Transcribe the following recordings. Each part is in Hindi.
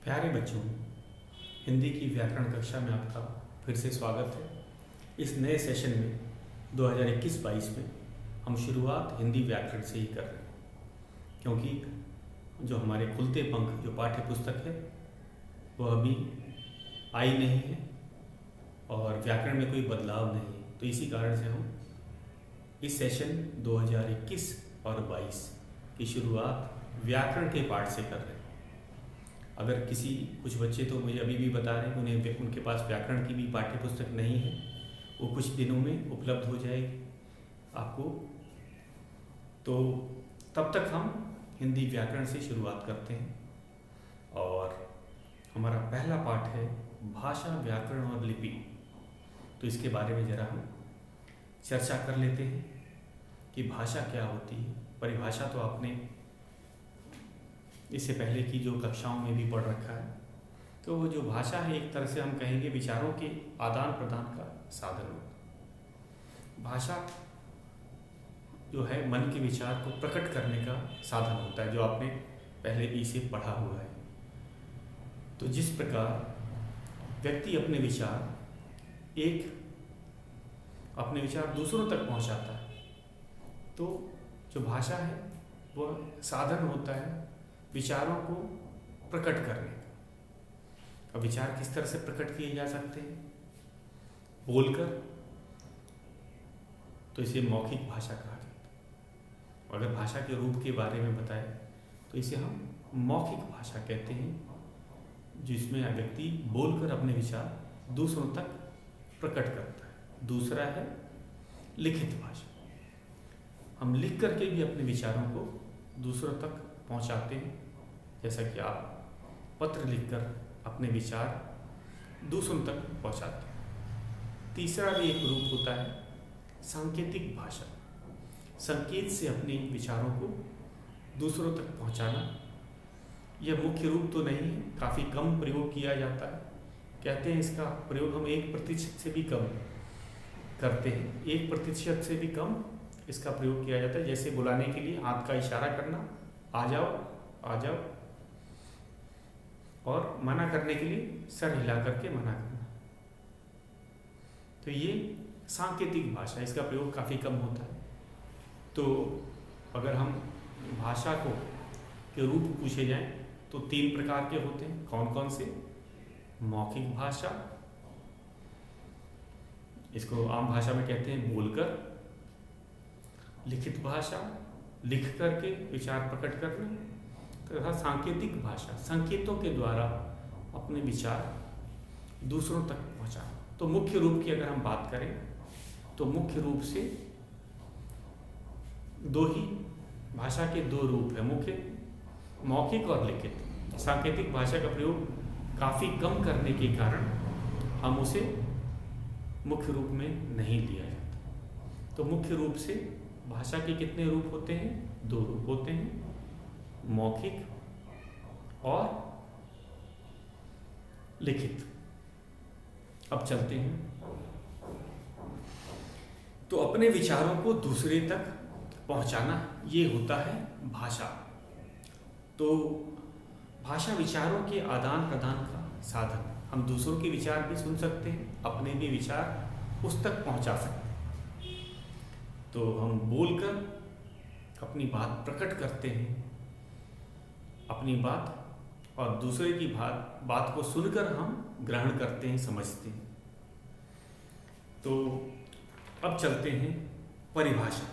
प्यारे बच्चों, हिंदी की व्याकरण कक्षा में आपका फिर से स्वागत है। इस नए सेशन में 2021-22 में हम शुरुआत हिंदी व्याकरण से ही कर रहे हैं, क्योंकि जो हमारे खुलते पंख जो पाठ्य पुस्तक है वह अभी आई नहीं है और व्याकरण में कोई बदलाव नहीं है। तो इसी कारण से हम इस सेशन 2021 और 22 की शुरुआत व्याकरण के पाठ से कर रहे हैं। अगर कुछ बच्चे तो मुझे अभी भी बता रहे हैं कि उनके पास व्याकरण की भी पाठ्य पुस्तक नहीं है, वो कुछ दिनों में उपलब्ध हो जाएगी आपको। तो तब तक हम हिंदी व्याकरण से शुरुआत करते हैं और हमारा पहला पाठ है भाषा, व्याकरण और लिपि। तो इसके बारे में ज़रा हम चर्चा कर लेते हैं कि भाषा क्या होती है। परिभाषा तो आपने इससे पहले की जो कक्षाओं में भी पढ़ रखा है। तो वो जो भाषा है, एक तरह से हम कहेंगे विचारों के आदान प्रदान का साधन होता है। भाषा जो है मन के विचार को प्रकट करने का साधन होता है, जो आपने पहले भी इसे पढ़ा हुआ है। तो जिस प्रकार व्यक्ति अपने विचार दूसरों तक पहुंचाता है, तो जो भाषा है वह साधन होता है विचारों को प्रकट करने का। अब विचार किस तरह से प्रकट किए जा सकते हैं? बोलकर, तो इसे मौखिक भाषा कहा जाता है। अगर भाषा के रूप के बारे में बताएं तो इसे हम मौखिक भाषा कहते हैं, जिसमें व्यक्ति बोलकर अपने विचार दूसरों तक प्रकट करता है। दूसरा है लिखित भाषा। हम लिख करके भी अपने विचारों को दूसरों तक पहुंचाते हैं, जैसा कि आप पत्र लिखकर अपने विचार दूसरों तक पहुंचाते हैं। तीसरा भी एक रूप होता है सांकेतिक भाषा। संकेत से अपने विचारों को दूसरों तक पहुंचाना। यह मुख्य रूप तो नहीं है, काफ़ी कम प्रयोग किया जाता है। कहते हैं इसका प्रयोग हम 1% से भी कम करते हैं। 1% से भी कम इसका प्रयोग किया जाता है। जैसे बुलाने के लिए हाथ का इशारा करना, आ जाओ आ जाओ, और मना करने के लिए सर हिला करके मना करना। तो ये सांकेतिक भाषा, इसका प्रयोग काफ़ी कम होता है। तो अगर हम भाषा के रूप पूछे जाएं तो 3 प्रकार के होते हैं। कौन कौन से? मौखिक भाषा, इसको आम भाषा में कहते हैं बोलकर। लिखित भाषा, लिख करके विचार प्रकट करना। तथा सांकेतिक भाषा, संकेतों के द्वारा अपने विचार दूसरों तक पहुंचाना। तो मुख्य रूप की अगर हम बात करें तो मुख्य रूप से भाषा के 2 रूप है, मुख्य मौखिक और लिखित। सांकेतिक भाषा का प्रयोग काफ़ी कम करने के कारण हम उसे मुख्य रूप में नहीं लिया जाता। तो मुख्य रूप से भाषा के कितने रूप होते हैं? 2 रूप होते हैं, मौखिक और लिखित। अब चलते हैं। तो अपने विचारों को दूसरे तक पहुंचाना, ये होता है भाषा। तो भाषा विचारों के आदान प्रदान का साधन। हम दूसरों के विचार भी सुन सकते हैं, अपने भी विचार उस तक पहुंचा सकते हैं। तो हम बोलकर अपनी बात प्रकट करते हैं, अपनी बात, और दूसरे की बात को सुनकर हम ग्रहण करते हैं, समझते हैं। तो अब चलते हैं परिभाषा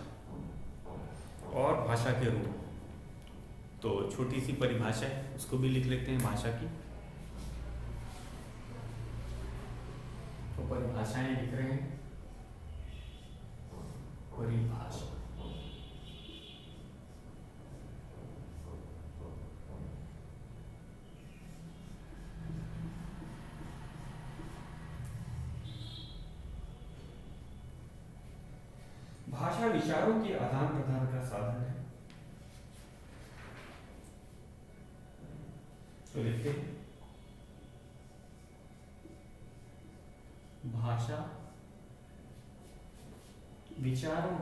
और भाषा के रूप। तो छोटी सी परिभाषा है, उसको भी लिख लेते हैं भाषा की। तो परिभाषाएं लिख रहे हैं। परिभाषा, भाषा विचारों के आदान प्रदान का साधन है। तो लिखते हैं भाषा विचारों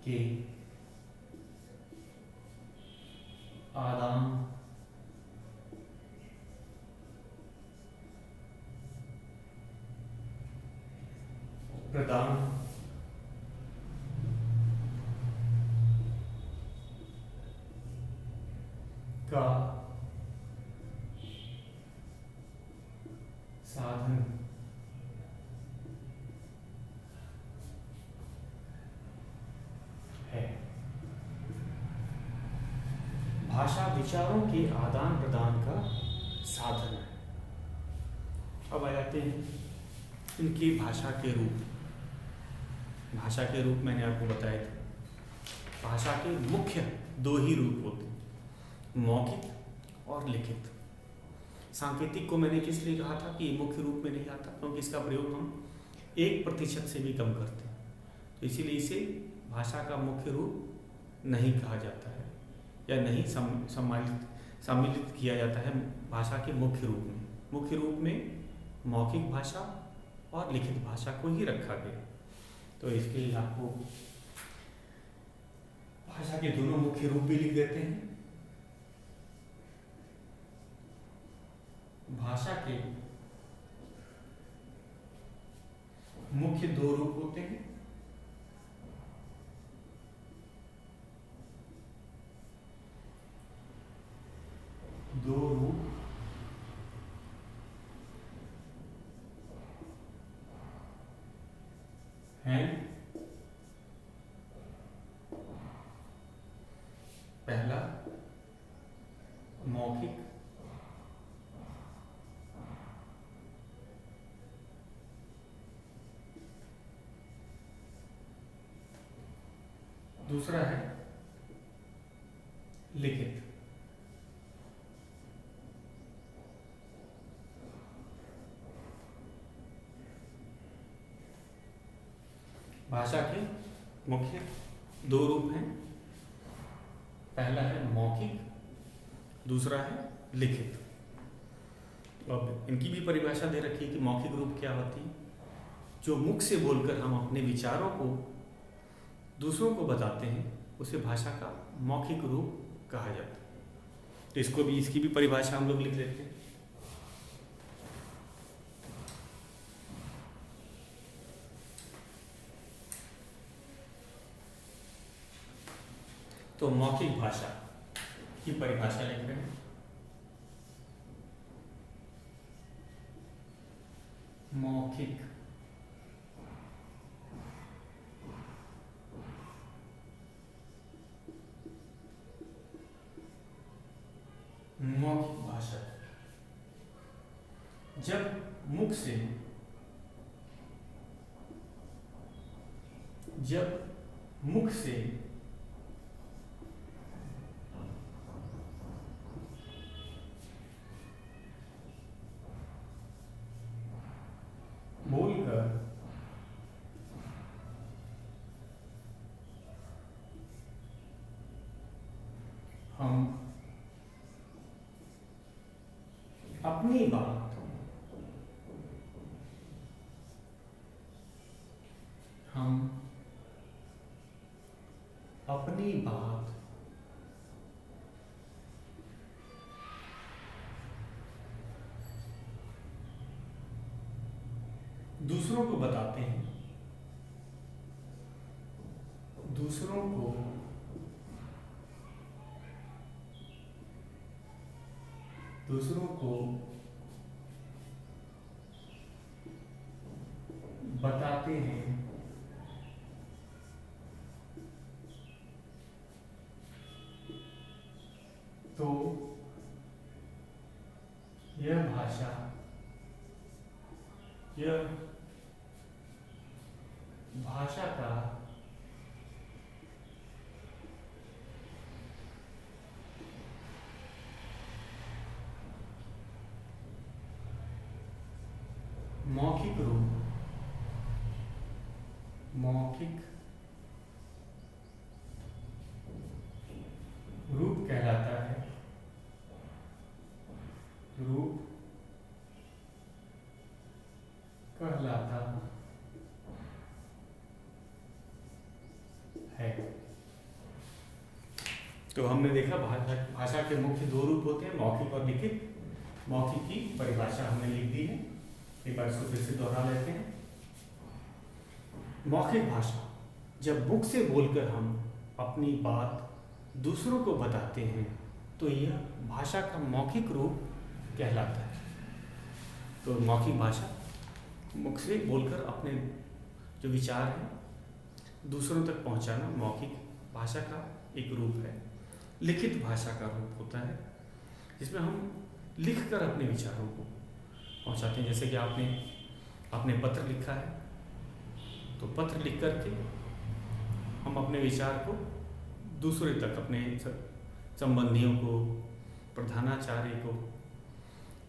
के आदान प्रदान का साधन है। भाषा विचारों के आदान प्रदान का साधन है। अब आ जाते हैं इनकी भाषा के रूप। भाषा के रूप मैंने आपको बताए थे। भाषा के मुख्य दो ही रूप होते हैं, मौखिक और लिखित। सांकेतिक को मैंने किस लिए कहा था कि मुख्य रूप में नहीं आता, क्योंकि इसका प्रयोग हम 1% से भी कम करते हैं, तो इसीलिए इसे भाषा का मुख्य रूप नहीं कहा जाता है या नहीं सम्मिलित किया जाता है भाषा के मुख्य रूप में। मुख्य रूप में मौखिक भाषा और लिखित भाषा को ही रखा गया। तो इसके लिए आपको भाषा के दोनों मुख्य रूप भी लिख देते हैं। भाषा के मुख्य दो रूप होते हैं, दो रूप हैं। पहला मौखिक, दूसरा है लिखित। भाषा के मुख्य दो रूप हैं, पहला है मौखिक, दूसरा है लिखित। अब इनकी भी परिभाषा दे रखी है कि मौखिक रूप क्या होती है। जो मुख से बोलकर हम अपने विचारों को दूसरों को बताते हैं उसे भाषा का मौखिक रूप कहा जाता है। तो इसकी भी परिभाषा हम लोग लिख लेते हैं। तो मौखिक भाषा की परिभाषा लिख रहे हैं। मौखिक भाषा जब मुख से बोलकर हम अपनी बात दूसरों को बताते हैं, दूसरों को बताते हैं, तो यह भाषा का मौखिक रूप कहलाता है। रूप कहलाता है। तो हमने देखा भाषा के मुख्य दो रूप होते हैं, मौखिक और लिखित। मौखिक की परिभाषा हमने लिख दी है, एक बार इसको फिर से दोहरा लेते हैं। मौखिक भाषा, जब मुख से बोलकर हम अपनी बात दूसरों को बताते हैं तो यह भाषा का मौखिक रूप कहलाता है। तो मौखिक भाषा, मुख से बोलकर अपने जो विचार हैं दूसरों तक पहुंचाना, मौखिक भाषा का एक रूप है। लिखित भाषा का रूप होता है जिसमें हम लिखकर अपने विचारों को पहुंचाते हैं। जैसे कि आपने पत्र लिखा है, तो पत्र लिख करके हम अपने विचार को दूसरे तक, अपने संबंधियों को, प्रधानाचार्य को,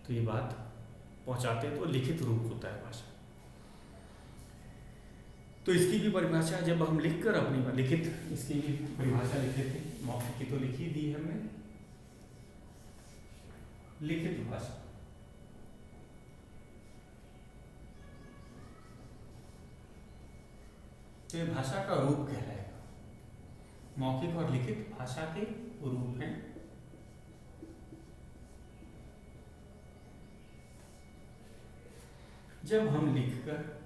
तो ये बात पहुंचाते हैं, तो लिखित रूप होता है भाषा। तो इसकी भी परिभाषा, जब हम लिखकर अपनी लिखित, इसकी भी परिभाषा लिख लेते हैं। मौखिक की तो लिखी दी है हमने, लिखित भाषा। तो ये भाषा का रूप कहलाएगा। मौखिक और लिखित भाषा के रूप हैं। जब हम लिखकर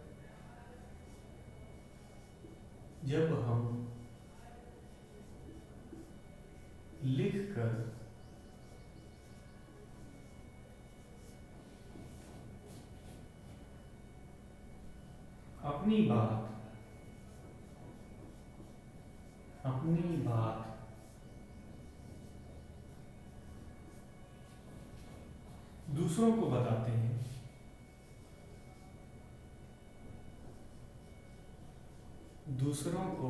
अपनी बात दूसरों को बताते हैं, दूसरों को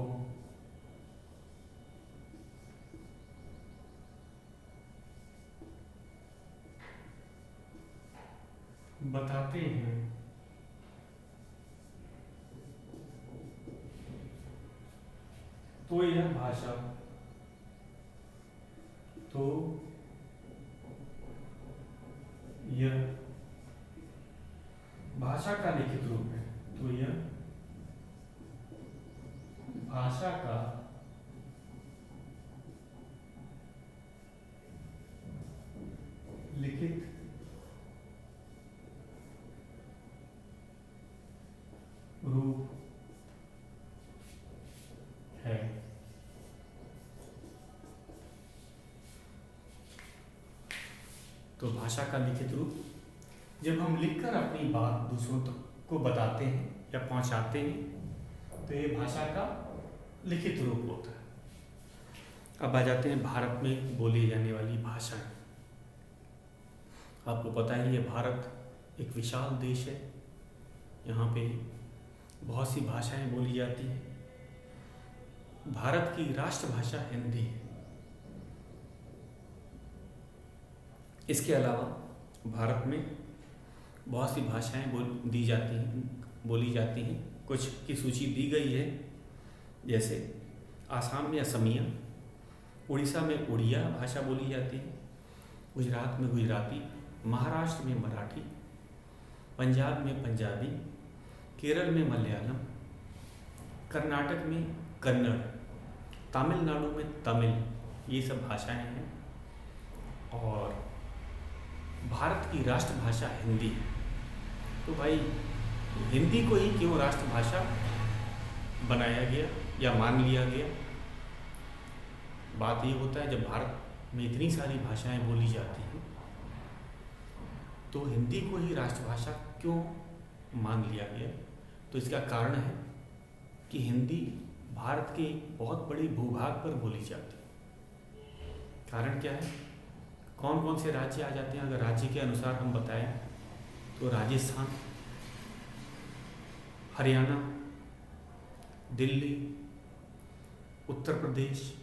बताते हैं, तो यह भाषा, तो यह भाषा का लिखित रूप है। तो यह भाषा का लिखित रूप है। तो भाषा का लिखित रूप, जब हम लिखकर अपनी बात दूसरों तक को बताते हैं या पहुंचाते हैं तो ये भाषा का लिखित रूप होता है। अब आ जाते हैं भारत में बोली जाने वाली भाषाएं। आपको पता है ये भारत एक विशाल देश है, यहाँ पे बहुत सी भाषाएं बोली जाती हैं। भारत की राष्ट्रभाषा हिंदी है। इसके अलावा भारत में बहुत सी भाषाएं बोली जाती हैं। कुछ की सूची दी गई है, जैसे आसाम में असमिया, उड़ीसा में उड़िया भाषा बोली जाती है, गुजरात में गुजराती, महाराष्ट्र में मराठी, पंजाब में पंजाबी, केरल में मलयालम, कर्नाटक में कन्नड़, तमिलनाडु में तमिल, ये सब भाषाएं हैं। और भारत की राष्ट्रभाषा हिंदी है। तो भाई हिंदी को ही क्यों राष्ट्रभाषा बनाया गया या मान लिया गया? बात ये होता है, जब भारत में इतनी सारी भाषाएं बोली जाती हैं तो हिंदी को ही राष्ट्रभाषा क्यों मान लिया गया? तो इसका कारण है कि हिंदी भारत के बहुत बड़े भूभाग पर बोली जाती है। कारण क्या है? कौन कौन से राज्य आ जाते हैं? अगर राज्य के अनुसार हम बताएं तो राजस्थान, हरियाणा, दिल्ली, उत्तर प्रदेश,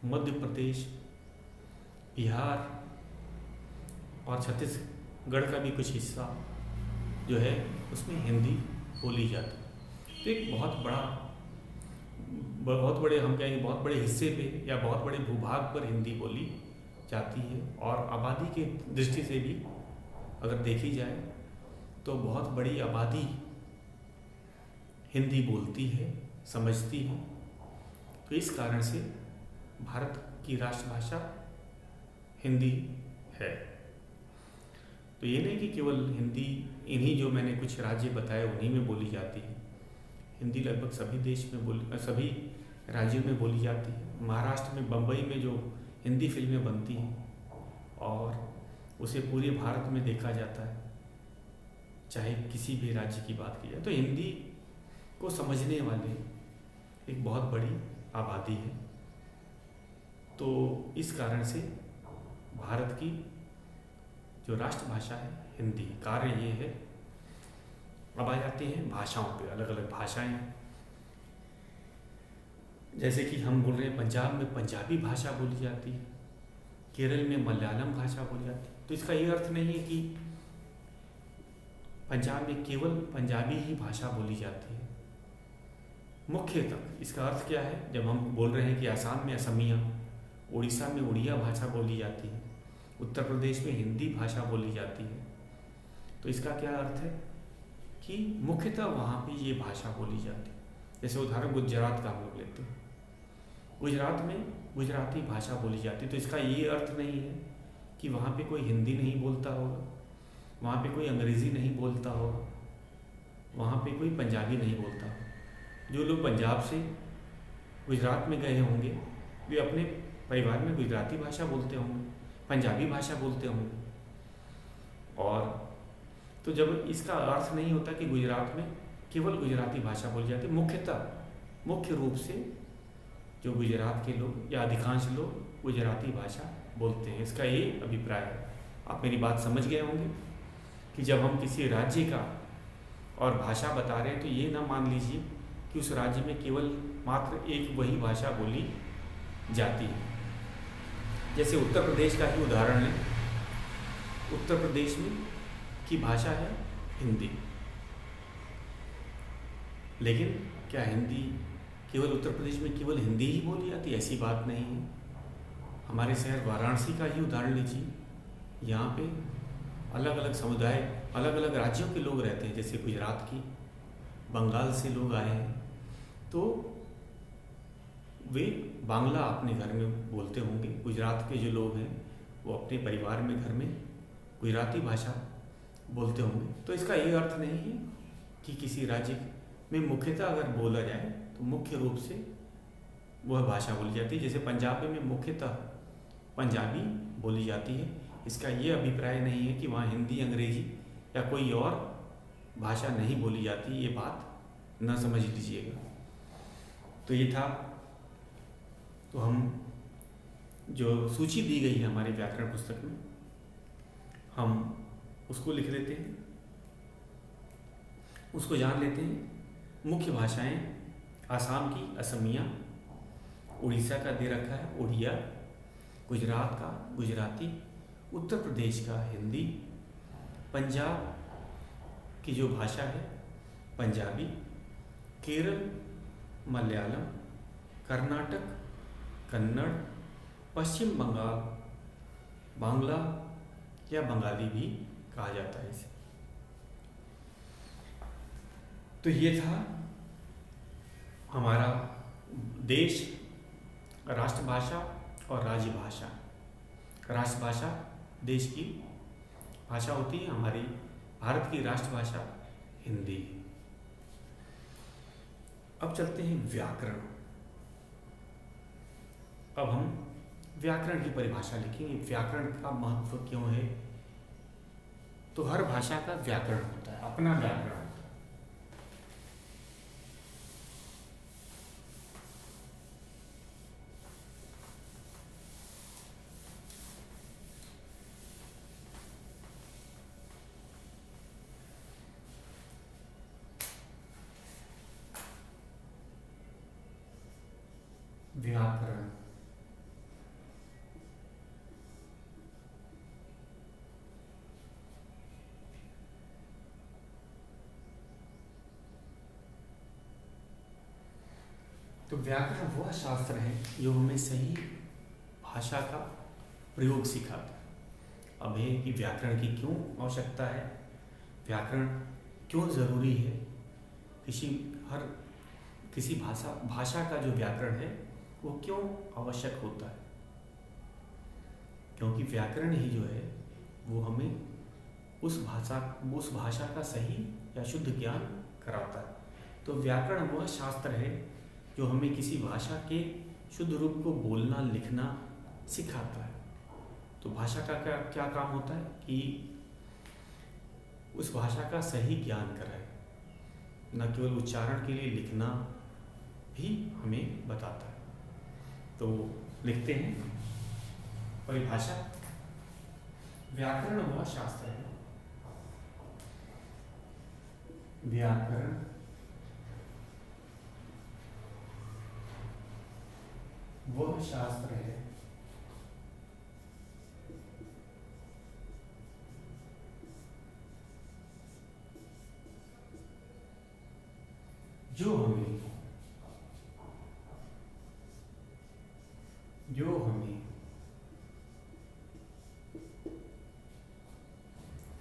मध्य प्रदेश, बिहार और छत्तीसगढ़ का भी कुछ हिस्सा जो है उसमें हिंदी बोली जाती है। तो एक बहुत बड़े हम कहेंगे बहुत बड़े हिस्से पे या बहुत बड़े भूभाग पर हिंदी बोली जाती है। और आबादी की दृष्टि से भी अगर देखी जाए तो बहुत बड़ी आबादी हिंदी बोलती है, समझती है। तो इस कारण से भारत की राष्ट्रभाषा हिंदी है। तो ये नहीं कि केवल हिंदी इन्हीं जो मैंने कुछ राज्य बताए उन्हीं में बोली जाती है। हिंदी लगभग सभी राज्यों में बोली जाती है। महाराष्ट्र में, बम्बई में जो हिंदी फिल्में बनती हैं और उसे पूरे भारत में देखा जाता है, चाहे किसी भी राज्य की बात की जाए, तो हिंदी को समझने वाले एक बहुत बड़ी आबादी है। तो इस कारण से भारत की जो राष्ट्रभाषा है हिंदी। कार्य ये है। अब आ जाते हैं भाषाओं पे। अलग अलग भाषाएं, जैसे कि हम बोल रहे हैं पंजाब में पंजाबी भाषा बोली जाती है, केरल में मलयालम भाषा बोली जाती है। तो इसका ये अर्थ नहीं है कि पंजाब में केवल पंजाबी ही भाषा बोली जाती है। मुख्यतः इसका अर्थ क्या है? जब हम बोल रहे हैं कि आसाम में असमिया, उड़ीसा में उड़िया भाषा बोली जाती है, उत्तर प्रदेश में हिंदी भाषा बोली जाती है, तो इसका क्या अर्थ है कि मुख्यतः वहाँ पे ये भाषा बोली जाती है। जैसे उदाहरण गुजरात का हम लोग लेते हैं, गुजरात में गुजराती भाषा बोली जाती है। तो इसका ये अर्थ नहीं है कि वहाँ पे कोई हिंदी नहीं बोलता होगा, वहाँ पे कोई अंग्रेज़ी नहीं बोलता होगा, वहाँ पे कोई पंजाबी नहीं बोलता होगा। जो लोग पंजाब से गुजरात में गए होंगे वे अपने परिवार में गुजराती भाषा बोलते होंगे, पंजाबी भाषा बोलते होंगे। और तो जब इसका अर्थ नहीं होता कि गुजरात में केवल गुजराती भाषा बोली जाती है। मुख्य रूप से जो गुजरात के लोग या अधिकांश लोग गुजराती भाषा बोलते हैं। इसका ये अभिप्राय है। आप मेरी बात समझ गए होंगे कि जब हम किसी राज्य का और भाषा बता रहे हैं तो ये ना मान लीजिए कि उस राज्य में केवल मात्र एक वही भाषा बोली जाती है। जैसे उत्तर प्रदेश का ही उदाहरण लें, उत्तर प्रदेश में की भाषा है हिंदी, लेकिन क्या हिंदी केवल उत्तर प्रदेश में केवल हिंदी ही बोली जाती है? ऐसी बात नहीं है। हमारे शहर वाराणसी का ही उदाहरण लीजिए, यहाँ पे अलग अलग समुदाय, अलग अलग राज्यों के लोग रहते हैं। जैसे गुजरात की, बंगाल से लोग आए हैं, तो वे बांग्ला अपने घर में बोलते होंगे। गुजरात के जो लोग हैं वो अपने परिवार में, घर में गुजराती भाषा बोलते होंगे। तो इसका ये अर्थ नहीं है कि किसी राज्य में मुख्यतः अगर बोला जाए तो मुख्य रूप से वह भाषा बोली जाती है। जैसे पंजाब में मुख्यतः पंजाबी बोली जाती है। इसका ये अभिप्राय नहीं है कि वहाँ हिंदी, अंग्रेजी या कोई और भाषा नहीं बोली जाती। ये बात न समझ लीजिएगा। तो ये था। तो हम जो सूची दी गई है हमारी व्याकरण पुस्तक में, हम उसको लिख लेते हैं, उसको जान लेते हैं। मुख्य भाषाएं आसाम की असमिया, उड़ीसा का दे रखा है उड़िया, गुजरात का गुजराती, उत्तर प्रदेश का हिंदी, पंजाब की जो भाषा है पंजाबी, केरल मलयालम, कर्नाटक कन्नड़, पश्चिम बंगाल बांग्ला या बंगाली भी कहा जाता है इसे। तो ये था हमारा देश, राष्ट्रभाषा और राज्यभाषा। राष्ट्रभाषा देश की भाषा होती है, हमारी भारत की राष्ट्रभाषा हिंदी। अब चलते हैं व्याकरण। अब हम व्याकरण की परिभाषा लिखेंगे। व्याकरण का महत्व क्यों है? तो हर भाषा का व्याकरण होता है, अपना व्याकरण होता है। व्याकरण तो व्याकरण वह शास्त्र है जो हमें सही भाषा का प्रयोग सिखाता है। अब है कि व्याकरण की क्यों आवश्यकता है, व्याकरण क्यों ज़रूरी है। किसी भाषा का जो व्याकरण है वो क्यों आवश्यक होता है? क्योंकि व्याकरण ही जो है वो हमें उस भाषा का सही या शुद्ध ज्ञान कराता है। तो व्याकरण वह शास्त्र है जो हमें किसी भाषा के शुद्ध रूप को बोलना लिखना सिखाता है। तो भाषा का क्या क्या काम होता है कि उस भाषा का सही ज्ञान कराए, न केवल उच्चारण के लिए लिखना भी हमें बताता है। तो लिखते हैं परिभाषा। व्याकरण वह शास्त्र है, व्याकरण वह शास्त्र है जो हमें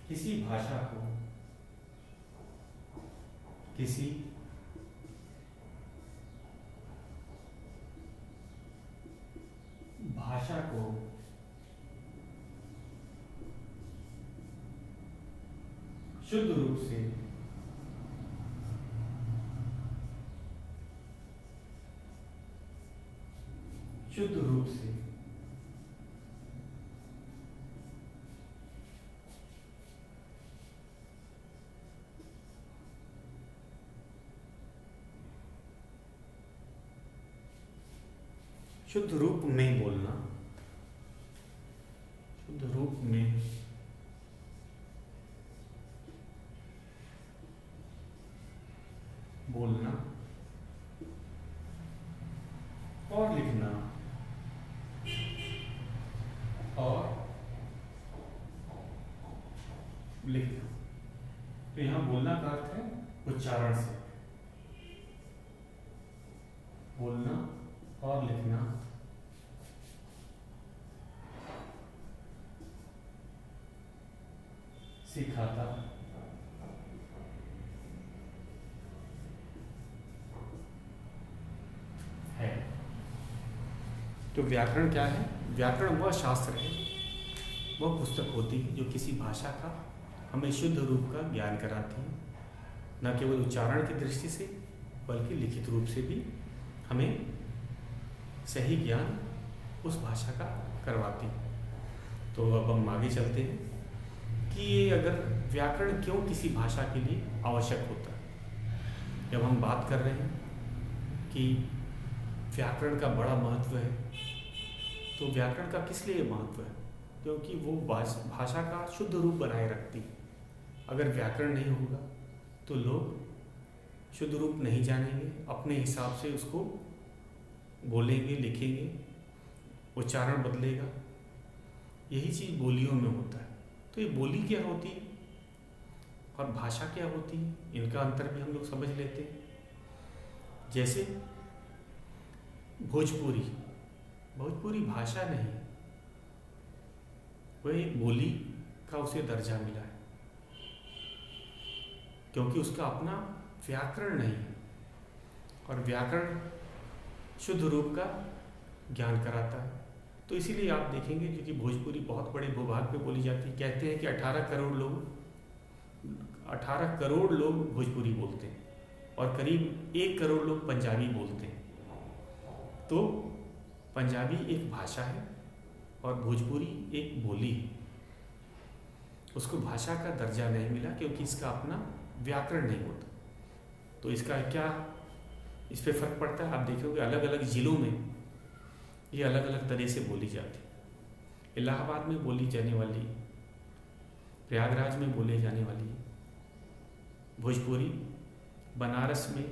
किसी भाषा को किसी भाषा को शुद्ध रूप से शुद्ध रूप से शुद्ध रूप में बोलना, शुद्ध रूप में बोलना और लिखना तो यहाँ बोलना का अर्थ है उच्चारण से, बोलना और लिखना सिखाता है। तो व्याकरण क्या है? व्याकरण वह शास्त्र है, वह पुस्तक होती है जो किसी भाषा का हमें शुद्ध रूप का ज्ञान कराती है, न केवल उच्चारण की दृष्टि से बल्कि लिखित रूप से भी हमें सही ज्ञान उस भाषा का करवाती है। तो अब हम आगे चलते हैं कि ये अगर व्याकरण क्यों किसी भाषा के लिए आवश्यक होता है। जब हम बात कर रहे हैं कि व्याकरण का बड़ा महत्व है, तो व्याकरण का किस लिए महत्व है? क्योंकि वो भाषा का शुद्ध रूप बनाए रखती है। अगर व्याकरण नहीं होगा तो लोग शुद्ध रूप नहीं जानेंगे, अपने हिसाब से उसको बोलेंगे, लिखेंगे, उच्चारण बदलेगा। यही चीज़ बोलियों में होता है। तो ये बोली क्या होती है और भाषा क्या होती है, इनका अंतर भी हम लोग समझ लेते हैं। जैसे भोजपुरी भाषा नहीं, वह एक बोली का उसे दर्जा मिला है क्योंकि उसका अपना व्याकरण नहीं है, और व्याकरण शुद्ध रूप का ज्ञान कराता है। तो इसीलिए आप देखेंगे क्योंकि भोजपुरी बहुत बड़े भूभाग पे बोली जाती है। कहते हैं कि 18 करोड़ लोग भोजपुरी बोलते हैं और करीब 1 करोड़ लोग पंजाबी बोलते हैं। तो पंजाबी एक भाषा है और भोजपुरी एक बोली है। उसको भाषा का दर्जा नहीं मिला क्योंकि इसका अपना व्याकरण नहीं होता। तो इसका क्या इस पे फर्क पड़ता है? आप देखोगे अलग अलग ज़िलों में ये अलग अलग तरह से बोली जाती है। इलाहाबाद में बोली जाने वाली, प्रयागराज में बोले जाने वाली भोजपुरी, बनारस में,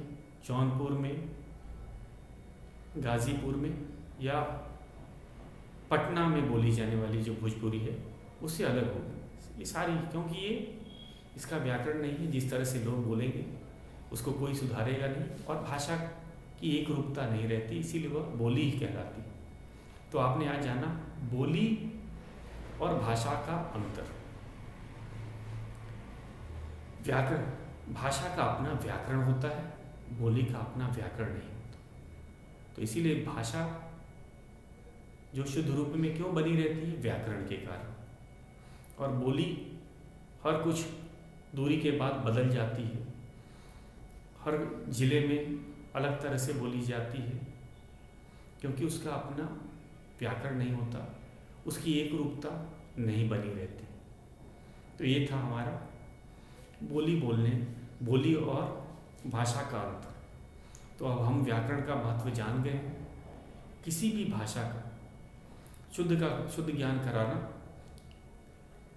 जौनपुर में, गाज़ीपुर में या पटना में बोली जाने वाली जो भोजपुरी है उससे अलग होगी। ये सारी, क्योंकि ये इसका व्याकरण नहीं है। जिस तरह से लोग बोलेंगे उसको कोई सुधारेगा नहीं और भाषा की एक रूपता नहीं रहती, इसीलिए वह बोली ही कहलाती। तो आपने आज जाना बोली और भाषा का अंतर। व्याकरण, भाषा का अपना व्याकरण होता है, बोली का अपना व्याकरण नहीं होता। तो इसीलिए भाषा जो शुद्ध रूप में क्यों बनी रहती है? व्याकरण के कारण। और बोली हर कुछ दूरी के बाद बदल जाती है, हर जिले में अलग तरह से बोली जाती है, क्योंकि उसका अपना व्याकरण नहीं होता, उसकी एक रूपता नहीं बनी रहती। तो ये था हमारा बोली और भाषा का अंतर। तो अब हम व्याकरण का महत्व जान गए हैं। किसी भी भाषा का शुद्ध ज्ञान कराना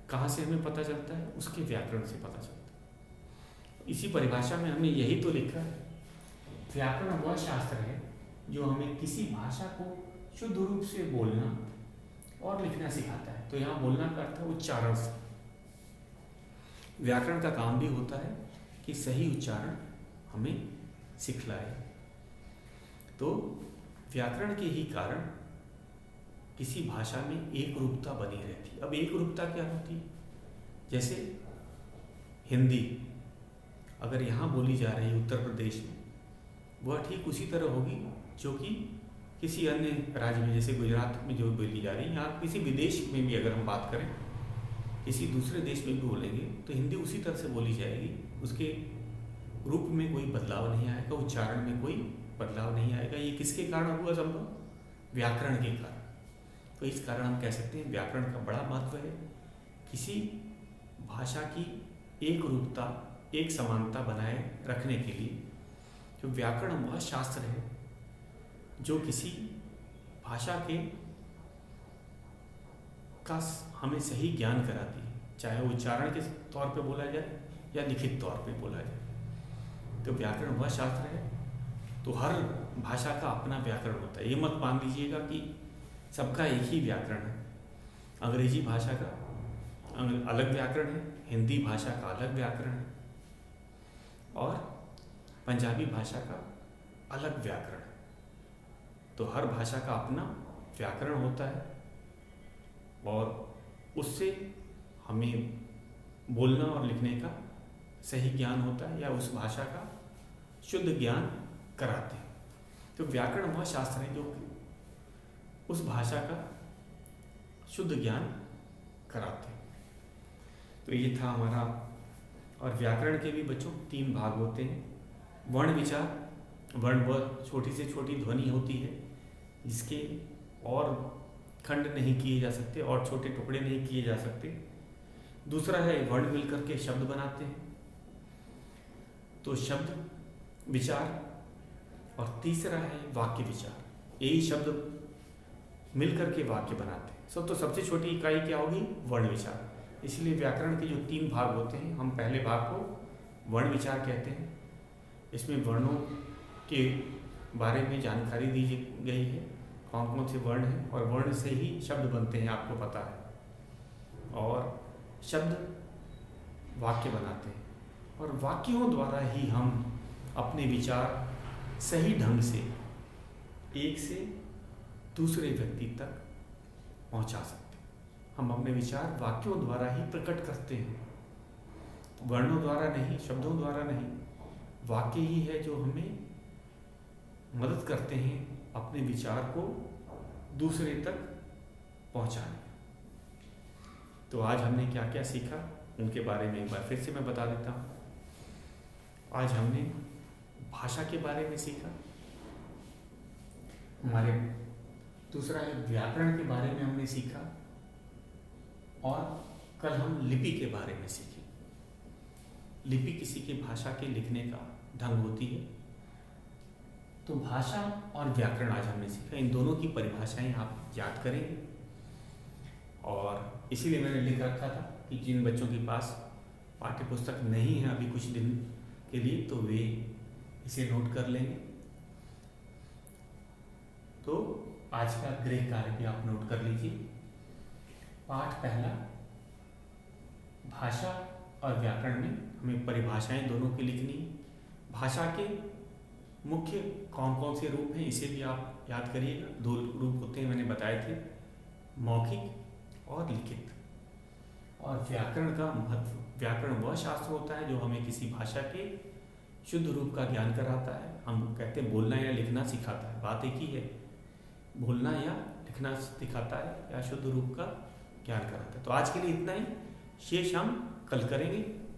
कहाँ से हमें पता चलता है? उसके व्याकरण से पता चलता है। इसी परिभाषा में हमने यही तो लिखा है, व्याकरण वह शास्त्र है जो हमें किसी भाषा को शुद्ध रूप से बोलना और लिखना सिखाता है। तो यहाँ बोलना का अर्थ है उच्चारण से। व्याकरण का काम भी होता है कि सही उच्चारण हमें सिखलाए। तो व्याकरण के ही कारण किसी भाषा में एक रूपता बनी रहती है। अब एक रूपता क्या होती है? जैसे हिंदी अगर यहाँ बोली जा रही है उत्तर प्रदेश में, वह ठीक उसी तरह होगी जो कि किसी अन्य राज्य में, जैसे गुजरात में जो बोली जा रही है, यहाँ किसी विदेश में भी अगर हम बात करें, किसी दूसरे देश में भी बोलेंगे तो हिंदी उसी तरह से बोली जाएगी। उसके रूप में कोई बदलाव नहीं आएगा, उच्चारण में कोई बदलाव नहीं आएगा। ये किसके कारण हुआ संभव? व्याकरण के कारण। तो इस कारण हम कह सकते हैं व्याकरण का बड़ा महत्व है। किसी भाषा की एक रूपता, एक समानता बनाए रखने के लिए जो व्याकरण वह शास्त्र है जो किसी भाषा के का हमें सही ज्ञान कराती है, चाहे उच्चारण के तौर पे बोला जाए या लिखित तौर पे बोला जाए। तो व्याकरण वह शास्त्र है। तो हर भाषा का अपना व्याकरण होता है। ये मत मान लीजिएगा कि सबका एक ही व्याकरण है। अंग्रेजी भाषा का अलग व्याकरण है, हिंदी भाषा का अलग व्याकरण है और पंजाबी भाषा का अलग व्याकरण है। तो हर भाषा का अपना व्याकरण होता है और उससे हमें बोलना और लिखने का सही ज्ञान होता है या उस भाषा का शुद्ध ज्ञान कराते हैं। तो व्याकरण वह शास्त्र है जो उस भाषा का शुद्ध ज्ञान कराते हैं। तो ये था हमारा। और व्याकरण के भी बच्चों 3 भाग होते हैं। वर्ण विचार, वर्ण वह छोटी से छोटी ध्वनि होती है जिसके और खंड नहीं किए जा सकते और छोटे टुकड़े नहीं किए जा सकते। दूसरा है वर्ण मिलकर के शब्द बनाते हैं, तो शब्द विचार। और तीसरा है वाक्य विचार। यही शब्द मिलकर के वाक्य बनाते हैं। तो सबसे छोटी इकाई क्या होगी? वर्ण विचार। इसलिए व्याकरण के जो 3 भाग होते हैं, हम पहले भाग को वर्ण विचार कहते हैं। इसमें वर्णों के बारे में जानकारी दी गई है, कौन कौन से वर्ण हैं और वर्ण से ही शब्द बनते हैं, आपको पता है। और शब्द वाक्य बनाते हैं और वाक्यों द्वारा ही हम अपने विचार सही ढंग से एक से दूसरे व्यक्ति तक पहुंचा सकते हैं। हम अपने विचार वाक्यों द्वारा ही प्रकट करते हैं, वर्णों द्वारा नहीं, शब्दों द्वारा नहीं। वाक्य ही है जो हमें मदद करते हैं अपने विचार को दूसरे तक पहुंचाने। तो आज हमने क्या क्या सीखा उनके बारे में एक बार फिर से मैं बता देता हूँ। आज हमने भाषा के बारे में सीखा, हमारे दूसरा है व्याकरण के बारे में हमने सीखा और कल हम लिपि के बारे में सीखे। लिपि किसी की भाषा के लिखने का ढंग होती है। तो भाषा और व्याकरण आज हमने सीखा। इन दोनों की परिभाषाएं आप याद करेंगे और इसीलिए मैंने लिख रखा था कि जिन बच्चों के पास पाठ्य पुस्तक नहीं है अभी कुछ दिन के लिए तो वे इसे नोट कर लेंगे। तो आज का गृह कार्य भी आप नोट कर लीजिए। पाठ पहला, भाषा और व्याकरण में हमें परिभाषाएं दोनों की लिखनी। भाषा के मुख्य कौन कौन से रूप हैं इसे भी आप याद करिएगा। 2 रूप होते हैं, मैंने बताए थे, मौखिक और लिखित। और व्याकरण का महत्व, व्याकरण वह शास्त्र होता है जो हमें किसी भाषा के शुद्ध रूप का ज्ञान कराता है। हम कहते हैं बोलना या लिखना सिखाता है, बात एक ही है, बोलना या लिखना सिखाता है या शुद्ध रूप का ज्ञान कराता है। तो आज के लिए इतना ही, शेष हम कल करेंगे।